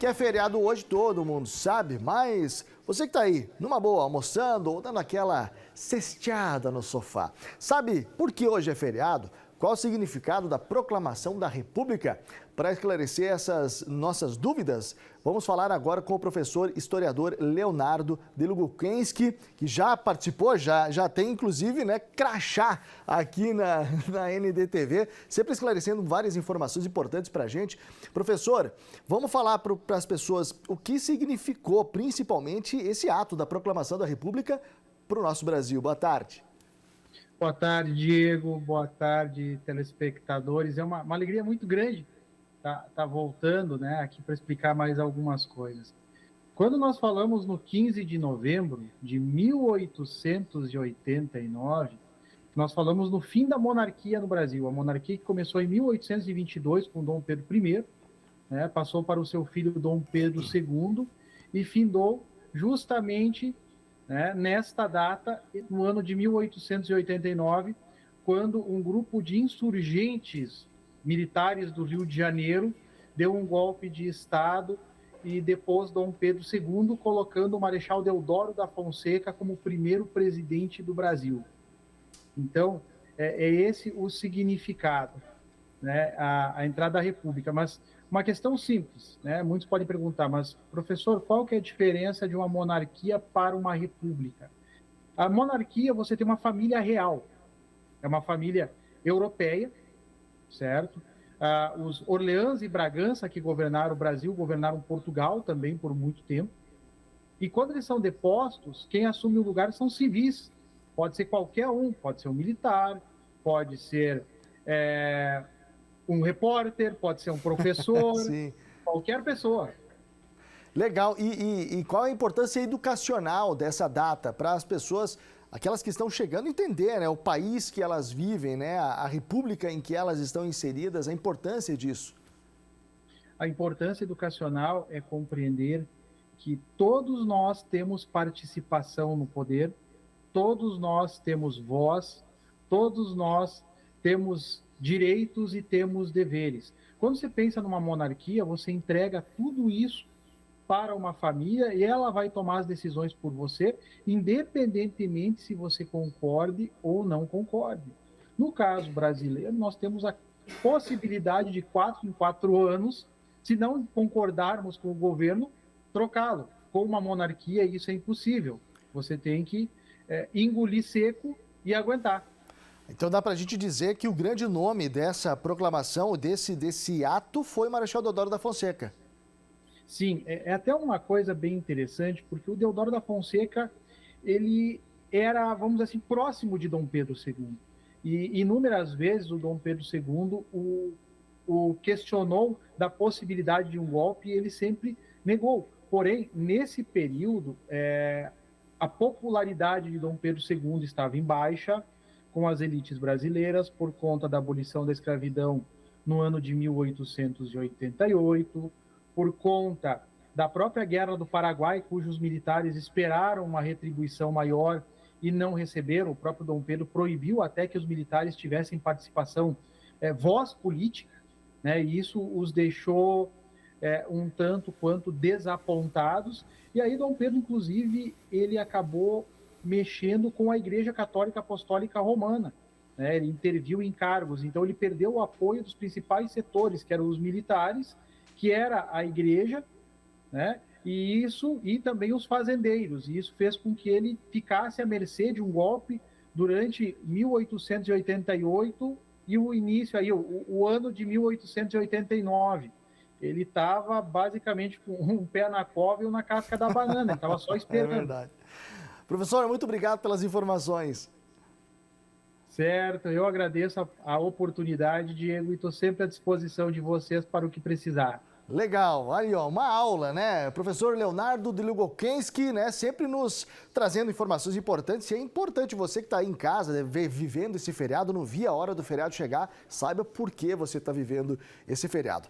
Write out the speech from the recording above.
Que é feriado hoje, todo mundo sabe, mas você que está aí, numa boa, almoçando ou dando aquela cesteada no sofá, sabe por que hoje é feriado? Qual o significado da proclamação da República? Para esclarecer essas nossas dúvidas, vamos falar agora com o professor historiador Leonardo Deluguquenski, que já participou, já tem inclusive crachá aqui na NDTV, sempre esclarecendo várias informações importantes para a gente. Professor, vamos falar para as pessoas o que significou principalmente esse ato da proclamação da República para o nosso Brasil. Boa tarde. Boa tarde, Diego. Boa tarde, telespectadores. É uma alegria muito grande tá voltando aqui para explicar mais algumas coisas. Quando nós falamos no 15 de novembro de 1889, nós falamos no fim da monarquia no Brasil. A monarquia que começou em 1822 com Dom Pedro I, passou para o seu filho Dom Pedro II e findou justamente nesta data, no ano de 1889, quando um grupo de insurgentes militares do Rio de Janeiro deu um golpe de Estado e depôs Dom Pedro II, colocando o Marechal Deodoro da Fonseca como primeiro presidente do Brasil. Então, é esse o significado, a entrada da República. Mas uma questão simples, muitos podem perguntar, mas, professor, qual que é a diferença de uma monarquia para uma república? A monarquia, você tem uma família real, é uma família europeia, certo? Os Orleans e Bragança, que governaram o Brasil, governaram Portugal também por muito tempo. E quando eles são depostos, quem assume o lugar são civis. Pode ser qualquer um, pode ser um militar, pode ser um repórter, pode ser um professor, qualquer pessoa. Legal. E qual a importância educacional dessa data para as pessoas, aquelas que estão chegando, entender o país que elas vivem, a república em que elas estão inseridas, a importância disso? A importância educacional é compreender que todos nós temos participação no poder, todos nós temos voz, todos nós temos direitos e temos deveres. Quando você pensa numa monarquia, você entrega tudo isso para uma família e ela vai tomar as decisões por você, independentemente se você concorde ou não concorde. No caso brasileiro, nós temos a possibilidade de 4 em 4 anos, se não concordarmos com o governo, trocá-lo. Com uma monarquia, isso é impossível. Você tem que engolir seco e aguentar. Então dá para a gente dizer que o grande nome dessa proclamação, desse ato, foi Marechal Deodoro da Fonseca. Sim, é até uma coisa bem interessante, porque o Deodoro da Fonseca, ele era, vamos dizer assim, próximo de Dom Pedro II. E inúmeras vezes o Dom Pedro II o questionou da possibilidade de um golpe e ele sempre negou. Porém, nesse período, a popularidade de Dom Pedro II estava em baixa com as elites brasileiras por conta da abolição da escravidão no ano de 1888, por conta da própria Guerra do Paraguai, cujos militares esperaram uma retribuição maior e não receberam. O próprio Dom Pedro proibiu até que os militares tivessem participação, voz política, e isso os deixou um tanto quanto desapontados. E aí Dom Pedro, inclusive, ele acabou mexendo com a Igreja Católica Apostólica Romana, ele interviu em cargos, então ele perdeu o apoio dos principais setores, que eram os militares, que era a igreja, e também os fazendeiros, e isso fez com que ele ficasse à mercê de um golpe durante 1888 e o início, aí, o ano de 1889. Ele estava basicamente com um pé na cova e um na casca da banana, ele estava só esperando. É verdade. Professor, muito obrigado pelas informações. Certo, eu agradeço a oportunidade, Diego, e estou sempre à disposição de vocês para o que precisar. Legal, aí uma aula, Professor Leonardo Deluguquenski, sempre nos trazendo informações importantes. E é importante você que está aí em casa, vivendo esse feriado, não via a hora do feriado chegar, saiba por que você está vivendo esse feriado.